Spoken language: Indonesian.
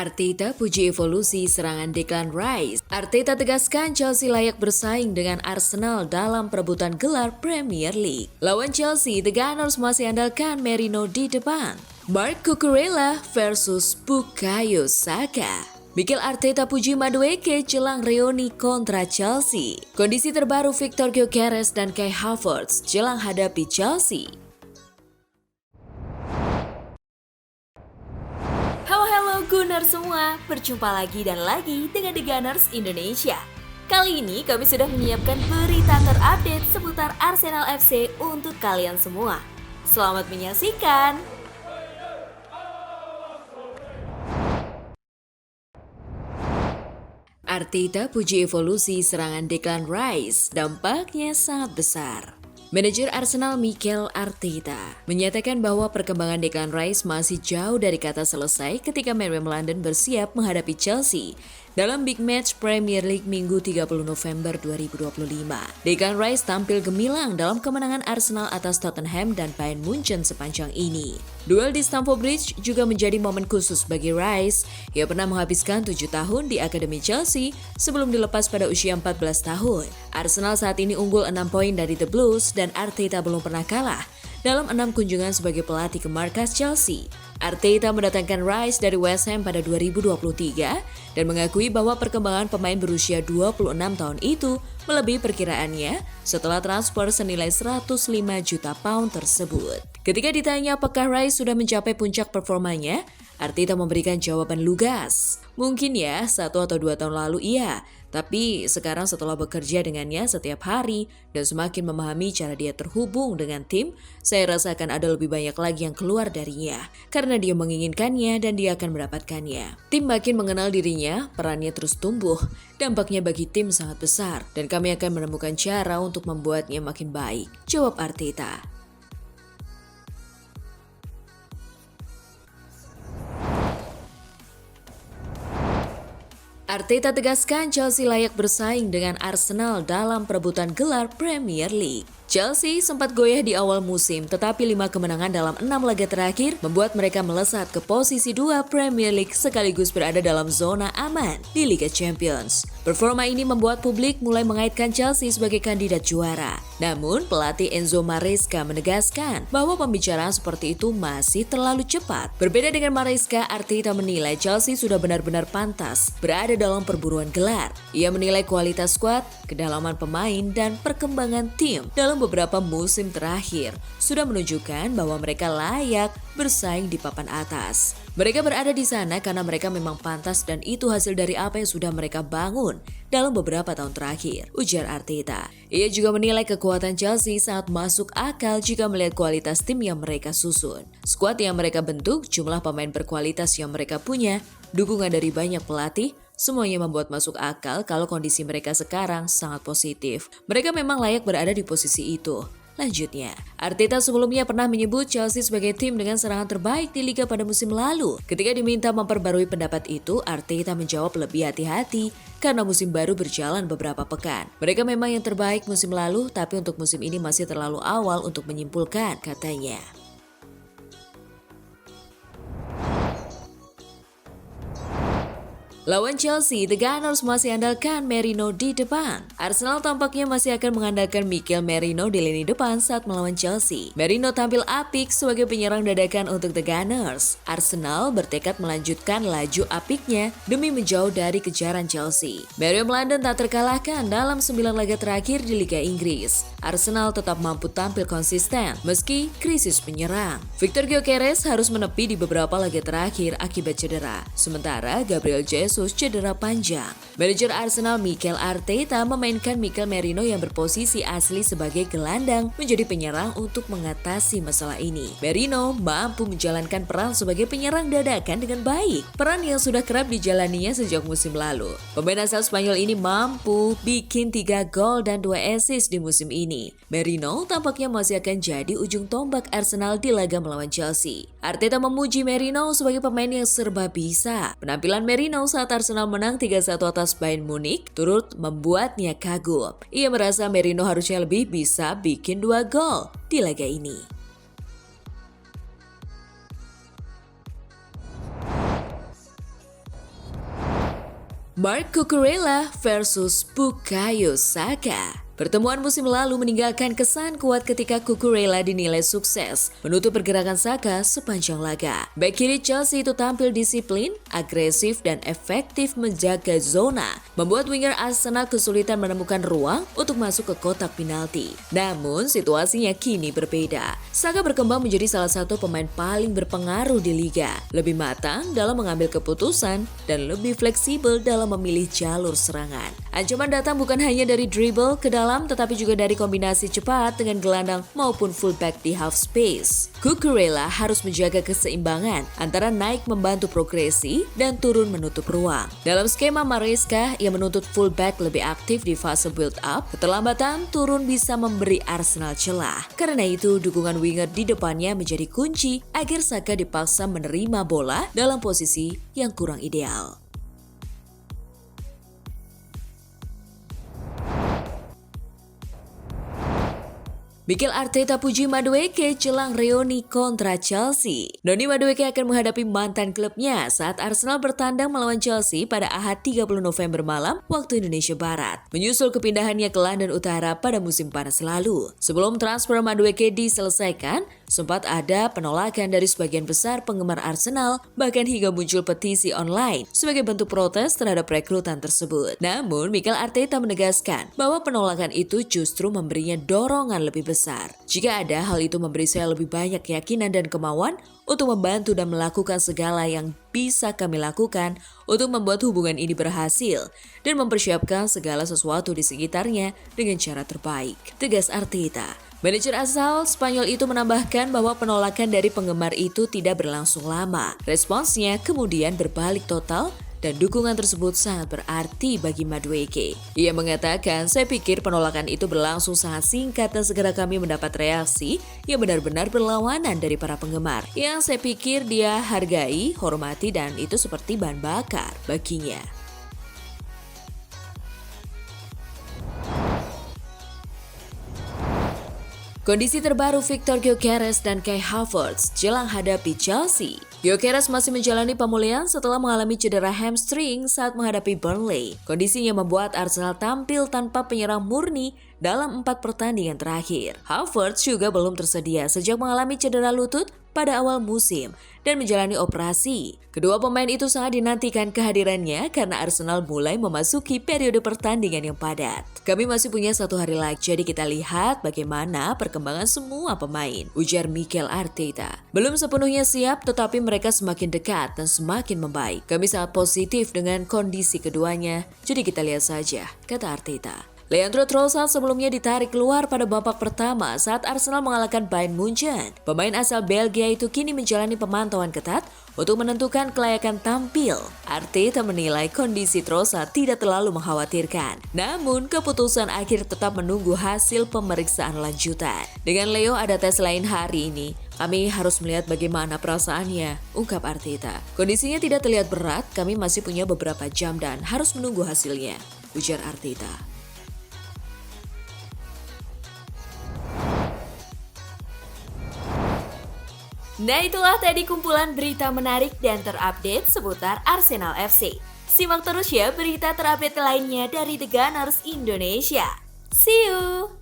Arteta puji evolusi serangan Declan Rice. Arteta tegaskan Chelsea layak bersaing dengan Arsenal dalam perebutan gelar Premier League. Lawan Chelsea, The Gunners masih andalkan Merino di depan. Marc Cucurella versus Bukayo Saka. Mikel Arteta puji Madueke jelang reuni kontra Chelsea. Kondisi terbaru Victor Gyökeres dan Kai Havertz jelang hadapi Chelsea. Halo Gunners semua, berjumpa lagi dan lagi dengan The Gunners Indonesia. Kali ini kami sudah menyiapkan berita terupdate seputar Arsenal FC untuk kalian semua. Selamat menyaksikan! Arteta puji evolusi serangan Declan Rice, dampaknya sangat besar. Manajer Arsenal Mikel Arteta menyatakan bahwa perkembangan Declan Rice masih jauh dari kata selesai ketika Merriam London bersiap menghadapi Chelsea dalam Big Match Premier League Minggu 30 November 2025. Declan Rice tampil gemilang dalam kemenangan Arsenal atas Tottenham dan Bayern Munchen sepanjang ini. Duel di Stamford Bridge juga menjadi momen khusus bagi Rice. Ia pernah menghabiskan 7 tahun di Akademi Chelsea sebelum dilepas pada usia 14 tahun. Arsenal saat ini unggul 6 poin dari The Blues dan Arteta belum pernah kalah dalam 6 kunjungan sebagai pelatih ke markas Chelsea. Arteta mendatangkan Rice dari West Ham pada 2023 dan mengakui bahwa perkembangan pemain berusia 26 tahun itu melebihi perkiraannya setelah transfer senilai 105 juta pound tersebut. Ketika ditanya apakah Rice sudah mencapai puncak performanya, Arteta memberikan jawaban lugas. Mungkin ya, 1 atau 2 tahun lalu iya, tapi sekarang setelah bekerja dengannya setiap hari dan semakin memahami cara dia terhubung dengan tim, saya rasa akan ada lebih banyak lagi yang keluar darinya. Karena dia menginginkannya dan dia akan mendapatkannya. Tim makin mengenal dirinya, perannya terus tumbuh, dampaknya bagi tim sangat besar dan kami akan menemukan cara untuk membuatnya makin baik, jawab Arteta. Arteta tegaskan Chelsea layak bersaing dengan Arsenal dalam perebutan gelar Premier League. Chelsea sempat goyah di awal musim, tetapi 5 kemenangan dalam 6 laga terakhir membuat mereka melesat ke posisi 2 Premier League sekaligus berada dalam zona aman di Liga Champions. Performa ini membuat publik mulai mengaitkan Chelsea sebagai kandidat juara. Namun, pelatih Enzo Maresca menegaskan bahwa pembicaraan seperti itu masih terlalu cepat. Berbeda dengan Maresca, Arteta menilai Chelsea sudah benar-benar pantas berada dalam perburuan gelar. Ia menilai kualitas skuad, kedalaman pemain, dan perkembangan tim dalam beberapa musim terakhir sudah menunjukkan bahwa mereka layak bersaing di papan atas. Mereka berada di sana karena mereka memang pantas dan itu hasil dari apa yang sudah mereka bangun dalam beberapa tahun terakhir, ujar Arteta. Ia juga menilai kekuatan Chelsea sangat masuk akal jika melihat kualitas tim yang mereka susun. Skuad yang mereka bentuk, jumlah pemain berkualitas yang mereka punya, dukungan dari banyak pelatih, semuanya membuat masuk akal kalau kondisi mereka sekarang sangat positif. Mereka memang layak berada di posisi itu. Lanjutnya, Arteta sebelumnya pernah menyebut Chelsea sebagai tim dengan serangan terbaik di Liga pada musim lalu. Ketika diminta memperbarui pendapat itu, Arteta menjawab lebih hati-hati karena musim baru berjalan beberapa pekan. Mereka memang yang terbaik musim lalu, tapi untuk musim ini masih terlalu awal untuk menyimpulkan, katanya. Lawan Chelsea, The Gunners masih andalkan Merino di depan. Arsenal tampaknya masih akan mengandalkan Mikel Merino di lini depan saat melawan Chelsea. Merino tampil apik sebagai penyerang dadakan untuk The Gunners. Arsenal bertekad melanjutkan laju apiknya demi menjauh dari kejaran Chelsea. Merriam London tak terkalahkan dalam 9 laga terakhir di Liga Inggris. Arsenal tetap mampu tampil konsisten meski krisis penyerang. Victor Gyökeres harus menepi di beberapa laga terakhir akibat cedera. Sementara Gabriel Jesus cedera panjang. Manajer Arsenal Mikel Arteta memainkan Mikel Merino yang berposisi asli sebagai gelandang menjadi penyerang untuk mengatasi masalah ini. Merino mampu menjalankan peran sebagai penyerang dadakan dengan baik, peran yang sudah kerap dijalaninya sejak musim lalu. Pemain asal Spanyol ini mampu bikin 3 gol dan 2 assist di musim ini. Merino tampaknya masih akan jadi ujung tombak Arsenal di laga melawan Chelsea. Arteta memuji Merino sebagai pemain yang serba bisa. Penampilan Merino saat Arsenal menang 3-1 atas Bayern Munich turut membuatnya kagum. Ia merasa Merino harusnya lebih bisa bikin 2 gol di laga ini. Marc Cucurella versus Bukayo Saka. Pertemuan musim lalu meninggalkan kesan kuat ketika Cucurella dinilai sukses menutup pergerakan Saka sepanjang laga. Bek kiri Chelsea itu tampil disiplin, agresif, dan efektif menjaga zona, membuat winger Arsenal kesulitan menemukan ruang untuk masuk ke kotak penalti. Namun situasinya kini berbeda. Saka berkembang menjadi salah satu pemain paling berpengaruh di liga, lebih matang dalam mengambil keputusan dan lebih fleksibel dalam memilih jalur serangan. Ancaman datang bukan hanya dari dribble ke dalam, tetapi juga dari kombinasi cepat dengan gelandang maupun fullback di half space. Cucurella harus menjaga keseimbangan antara naik membantu progresi dan turun menutup ruang. Dalam skema Maresca, ia menuntut fullback lebih aktif di fase build up. Keterlambatan turun bisa memberi Arsenal celah. Karena itu, dukungan winger di depannya menjadi kunci agar Saka dipaksa menerima bola dalam posisi yang kurang ideal. Mikel Arteta puji Madueke jelang reuni kontra Chelsea. Noni Madueke akan menghadapi mantan klubnya saat Arsenal bertandang melawan Chelsea pada Ahad 30 November malam waktu Indonesia Barat, menyusul kepindahannya ke London Utara pada musim panas lalu. Sebelum transfer Madueke diselesaikan, sempat ada penolakan dari sebagian besar penggemar Arsenal, bahkan hingga muncul petisi online sebagai bentuk protes terhadap rekrutan tersebut. Namun, Mikel Arteta menegaskan bahwa penolakan itu justru memberinya dorongan lebih besar. Jika ada, hal itu memberi saya lebih banyak keyakinan dan kemauan untuk membantu dan melakukan segala yang bisa kami lakukan untuk membuat hubungan ini berhasil dan mempersiapkan segala sesuatu di sekitarnya dengan cara terbaik, tegas Arteta. Manajer asal Spanyol itu menambahkan bahwa penolakan dari penggemar itu tidak berlangsung lama. Responsnya kemudian berbalik total dan dukungan tersebut sangat berarti bagi Madueke. Ia mengatakan, saya pikir penolakan itu berlangsung sangat singkat dan segera kami mendapat reaksi yang benar-benar berlawanan dari para penggemar. Yang saya pikir dia hargai, hormati, dan itu seperti bahan bakar baginya. Kondisi terbaru Victor Gyökeres dan Kai Havertz jelang hadapi Chelsea. Gyökeres masih menjalani pemulihan setelah mengalami cedera hamstring saat menghadapi Burnley. Kondisinya membuat Arsenal tampil tanpa penyerang murni dalam 4 pertandingan terakhir. Havertz juga belum tersedia sejak mengalami cedera lutut pada awal musim dan menjalani operasi. Kedua pemain itu sangat dinantikan kehadirannya karena Arsenal mulai memasuki periode pertandingan yang padat. Kami masih punya 1 hari lagi, jadi kita lihat bagaimana perkembangan semua pemain, ujar Mikel Arteta. Belum sepenuhnya siap, tetapi mereka semakin dekat dan semakin membaik. Kami sangat positif dengan kondisi keduanya, jadi kita lihat saja, kata Arteta. Leandro Trossard sebelumnya ditarik keluar pada babak pertama saat Arsenal mengalahkan Bayern Munchen. Pemain asal Belgia itu kini menjalani pemantauan ketat untuk menentukan kelayakan tampil. Arteta menilai kondisi Trossard tidak terlalu mengkhawatirkan. Namun, keputusan akhir tetap menunggu hasil pemeriksaan lanjutan. Dengan Leo ada tes lain hari ini. Kami harus melihat bagaimana perasaannya, ungkap Arteta. Kondisinya tidak terlihat berat, kami masih punya beberapa jam dan harus menunggu hasilnya, ujar Arteta. Nah, itulah tadi kumpulan berita menarik dan terupdate seputar Arsenal FC. Simak terus ya berita terupdate lainnya dari The Gunners Indonesia. See you!